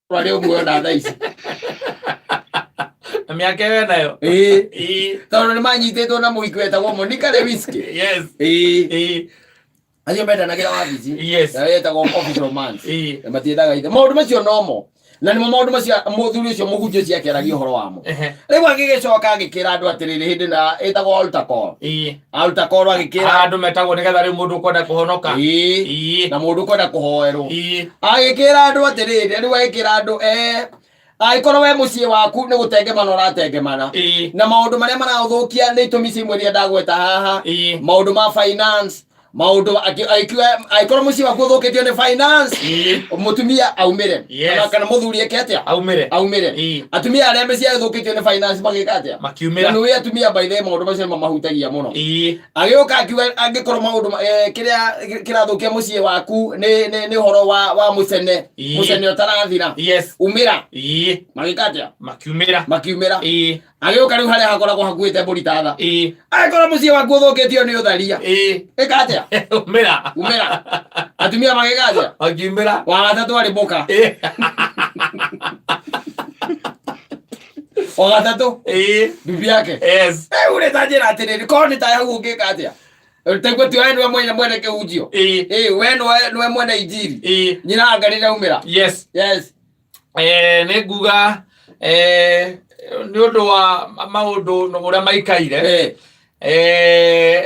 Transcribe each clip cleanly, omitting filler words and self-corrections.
Leo muoyo na thaa ici na miaka ĩyo nayo tondũ nĩ manyitĩtwo na mũhiki wetagwo Monica Lewinsky. Acio mendanagira wabici wetagwo office romance matiendaga ithe maũndũ macio nomo na nimo maũndũ macio mũthuri ũcio mũhunjia ciake aragia ũhoro wamo. Rĩu agĩgĩcoka agĩkĩra andũ atĩrĩrĩ hĩndĩ na ĩtagwo altar call agĩkĩra andũ metagwo nĩgetha rĩu mũndũ ũkwenda kũhonoka na mũndũ ũkwenda kũhoerwo agĩkĩra andũ atĩrĩrĩ rĩu agĩkĩra andũ aikorwo we muciĩ waku nĩ gũtengemana ũratengemana na maũndũ marĩa maraũthũkia nĩ itũmi cia imwe iria ndagweta haha maũndũ ma finance maũndũ aikorwo muciĩ waku ũthũkĩtio nĩ finance mũtumia aumĩre kana mũthuri eke atĩa aumĩre atumia arĩa mĩciĩ ĩthũkĩtio nĩ finance magĩka atĩa makiumĩra nĩ atumia by the maũndũ macio mamahutagia mũno agĩũka akiuga angĩkorwo maũndũ kĩrĩa kĩrathũkia muciĩ waku nĩ ũhoro wa mũcene ũtarathira umĩra magĩka atĩa makiumĩra agĩũka rĩu harĩa hakoragwo hakuĩte mbũri ta tha angĩkorwo muciĩ waku ũthũkĩtio nĩ ũtharia ĩka atĩa umĩra atumia magĩka atĩa makiumĩra wa gatatũ arĩ mũka wa gatatũ bibi yake ũrĩ ta njĩra atĩrĩrĩ korwo nĩ ta hau ũngĩka atĩa tegwo ti we nĩwe mwene kĩhunjio we nĩwe mwene injiri nyina angarĩra umĩra nĩ nguga nĩ ũndũ wa maũndũ ũrĩa maikaire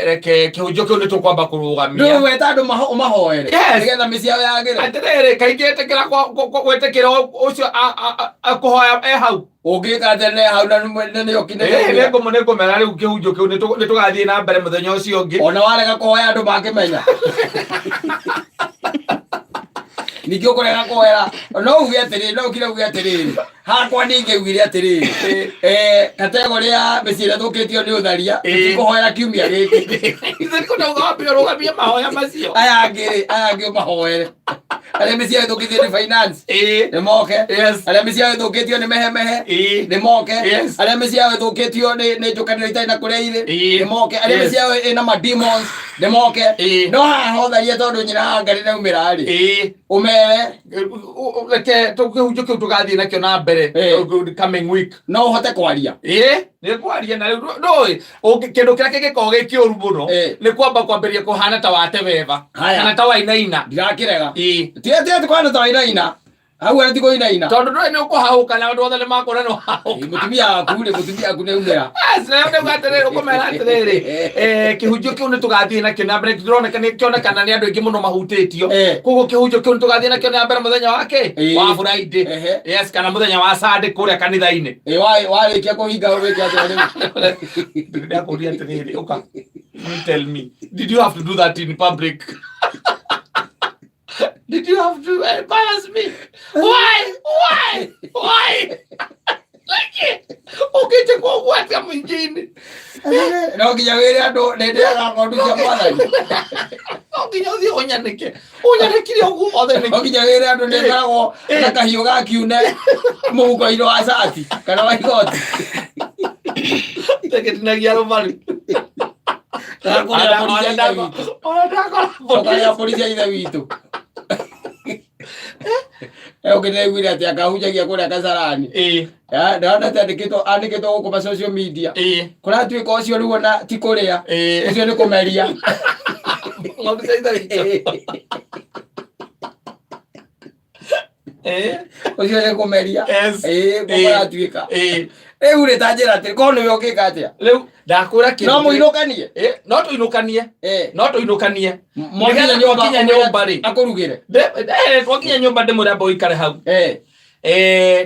reke kĩhunjio kĩu nĩ tũkwamba kũrũgamia rĩu weta andũ ũmahoere nĩgetha mĩciĩ yao yagĩre atĩrĩrĩ kaingĩ ĩtĩkĩra gwĩtĩkĩra ũcio akũhoya hau ũngĩka atĩ hau na nĩyo nĩngũmera rĩu kĩhunjio kĩu nĩ tũgathiĩ na mbere mũthenya ũcio ũngĩ ona warega kũhoya andũ makĩmenya ningĩ ũkũrega kũhoera no uge atĩrĩrĩ no ũkire uge atĩrĩrĩ hakwa ningĩugire atĩrĩrĩ kategori ya mĩciĩ ĩrĩa ĩthũkĩtio nĩ ũtharia tũtikũhoera kiumia gĩkĩ rũgamia mahoya macio aya angĩ ũmahoere arĩa mĩciĩ yao ĩthũkĩtio nĩ finance nĩ moke arĩa mĩciĩ yao ĩthũkĩtio nĩ mehemehe nĩ moke arĩa mĩciĩ yao ĩthũkĩtio nĩ njũkanĩro itarĩ na kũrĩa irĩ nĩ moke arĩa mĩciĩ yao ĩna ma demons nĩ moke no haha ũtharia tondũ nyina Angarĩ naumĩra rĩ ũmere reke kĩhunjio kĩu tũgathiĩ nakĩo na mbere coming week no ũhote kwaria nĩ kwaria na ndũĩ kĩndũ kĩrĩa kĩngĩkorwo gĩ kĩũru mũno nĩ kwambĩrĩria kũhana ta wate weva kana ta Wainaina ndirakĩrega ti kwana ta Wainaina hau arĩ tiko Wainaina tondũ ndũĩ nĩ ũkũhahũka na andũ othe nĩ makũra nĩ wahahũka mũtumia waku nĩ umĩra nĩ ũkũmera atĩrĩrĩ kĩhunjio kĩu nĩ tũgathiĩ nakĩo na mbere nĩ kĩonekana nĩ andũ aingĩ mũno mahutĩtio koguo kĩhunjio kĩu nĩ tũgathiĩ nakĩo na mbere mũthenya wa Friday kana mũthenya wa Sunday kũrĩa kanitha-inĩ warĩkia kũhinga wĩke atĩa rĩu ndakũria atĩrĩrĩ ũka tell me did you have to do that in public did you have to embarrass me why ukite kwa watu mwingine no nginya wĩre andũ nĩndĩraga ng'ondu cia Mwathani no nginya ũthiĩ ũnyanĩkire ũguo othe no nginya wĩre andũ nĩngoragwo na kahiũ ga kiune mũhuko-inĩ wa cati kana wa igoti teketinagia rũmaru ũkarĩa polisi ya ithe witũ ũngĩnaiguire atĩ akahunjagia kũrĩa Kasarani ndona atĩ andĩkĩtwo gũkũ ma social media kũratuĩka ũcio rĩu ona ti kũrĩa ũcio nĩ kũmeria ũcio nĩ kũmeria kũratuĩka rĩu rĩ ta njĩra atĩ korwo nĩwe ũngĩka atĩa rĩu ndakwĩra kĩndũ no mũinũkanie no tũinũkanie mwakinya nyũmba rĩ akũrugĩre twakinya nyũmba ndĩmwĩre amba ũikare hau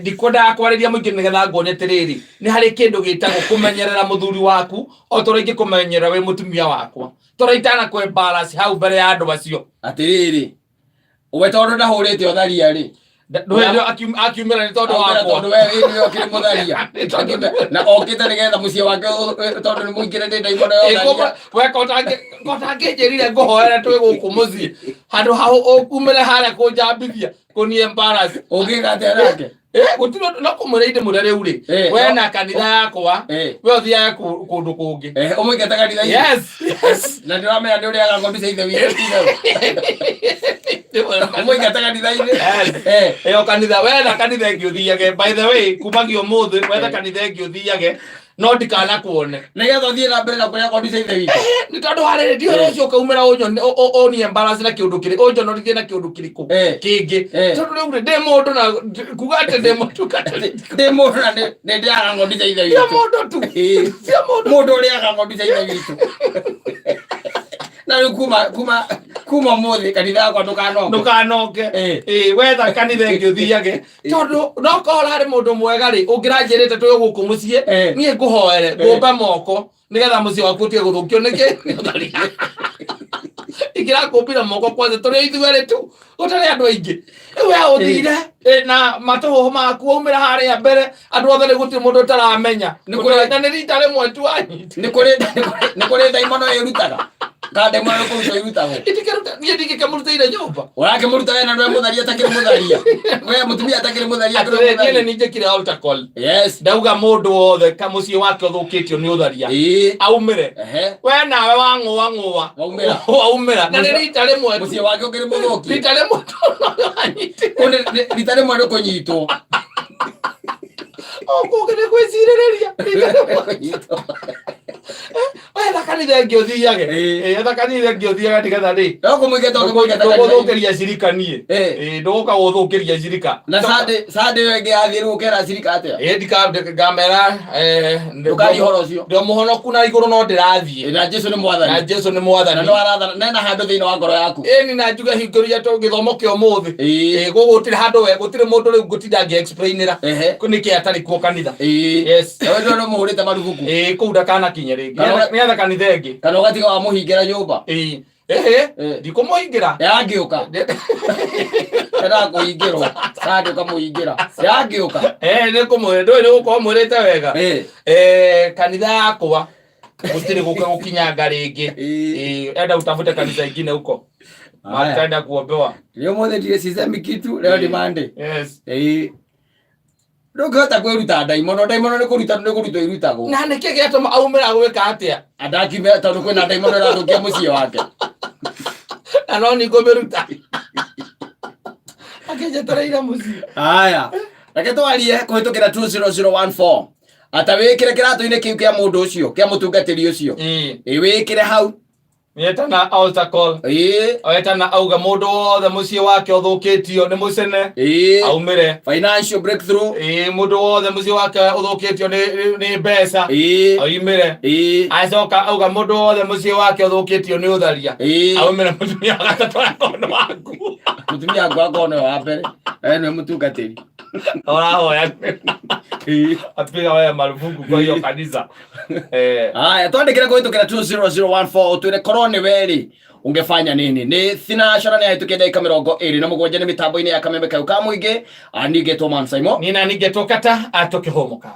ndikwendaga kwarĩria mũingĩ nĩgetha nguone atĩrĩrĩ nĩ harĩ kĩndũ gĩtagwo kũmenyerera mũthuri waku o ta ũrĩa ingĩkũmenyerera wĩ mũtumia wakwa tũraitana kwĩ embarrass hau mbere ya andũ acio atĩrĩrĩ we tondũ ndahũrĩte ũtharia rĩ akiumĩra nĩ tondũ wakwa tondũ we nĩwe ũkĩrĩ mũtharia na okĩte nĩgetha mũciĩ wake tondũ nĩ mũingĩre ndĩ ndaigua we kotangĩnjĩrire ngũhoera twĩ gũkũ mũciĩ handũ hau ũkumĩre harĩa kũnjambithia kũni embarrass ũngĩka atĩa nake gutiro no kumureide murare uri we na kanitha yakwa we uthia kundu kungi umwiketa kanitha yes na ndio amenya ndio ya ngombe seithe wiki umwiketa kanitha ine kanitha we na kanitha ngiuthiage by the way kumagio muthe we na kanitha ngiuthiage no ndikana kuone nigetha thie na mbere na kuria ngombe seithe wiki ni tondu harire ndio rocio kaumira onyo ni embarrass na kiundu kiri onjo no thie na kiundu kiriku kingi tondu riu ndi mundu na kuga ati ndi mundu ndi mundu na ndi ndiaga ngombe seithe wiki ya mundu tu ya mundu uriaga ngombe seithe wiki na kuma muthi kanitha yakwa ndukanoke wetha kanitha ngiuthiage tondu no kora hari mundu mwega ri ungiranjirite tuyo guku mucie nie nguhoere ngumba moko nigetha mucie waku utige guthukio niki igira kumbira moko kwanza turi ithuere tu utari andu aingi we uthire na matoho maku umira haria mbere andu othe ni guti mundu taramenya ni kuri rita rimwe tu anyiti ni kuri daimono irutaga kade mwana ko irutago itikeruta nie dikike murutaire nyumba urake murutaga na ndwe mutharia takire mutharia we mutumia takire mutharia kire mutharia ni nije kire altar call yes ndauga mundu wothe kamucie wake uthukitio ni utharia aumire we nawe wang'ua waumira na ni rita rimwe mucie wake ukire muthuki rita rimwe rita rimwe ndo kunyitwo okugene kwiciriria wetha kanitha ngiuthiage etha kanitha ngiuthiage tigetha ri guthukiria cirika nie nduguka guthukiria cirika na sade wenge athiru ukera cirika atia ndikamera ndukari horo ucio ndio muhonoku na iguru no ndirathie na Jesu ni mwathani na no arathana na handu thiini wa ngoro yaku ni na njuga hinguria to githomo kio muthi gugutire handu we gutire mundu riu gutinda ngi explainira niki atari kuo kanitha yes wewe ndio no muhurite marufuku kuuda kana kinye ringi niatha kanitha ingi kana ugatiga wa muhingira nyumba ndikumuhingira yangiuka era kuhingirwo sade ukamuhingira yangiuka ni kumwe ndoi ni gukorwo mwirite wega kanitha yakwa gutire gukinyanga ringi enda utafute kanitha ingine huko mataenda kuombewa leo mothe ndire sisemi kitu leo ni Monday yes ndogota kwiruta daimono ni kuruta irutagwo na niki giatuma aumira gwika atia adaki me tondu kwina daimono rathukia mucie wake na no ni ngomeruta akeje taraira mucie haya reke twarie kuhitukira 20014 ata wikire kiratu-ini kiu kia mundu ucio kia mutungatiri ucio wikire hau Nietana altar call. Oetana auga mundu wothe mucie wake uthukitio ni mucene. Aumire. Financial breakthrough. Mundu wothe mucie wake uthukitio ni mbeca. Aumire. Acoka auga mundu wothe mucie wake uthukitio ni utharia. Aumire mutumia gatatu akono waku. Mutumia akono wa mbere. Ene mutungatiri. Orahoya. Apiga wewe marufuku kwa hiyo kanisa. Haya twandikire kuhitukira 20014 utwire korone weri ungefanya nini ni thinashara ni haitukia dakika 27 ni mitambo-ini ya kameme kau ka muingi ningetwo Man Simon nina ningetwo kata atoke homoka.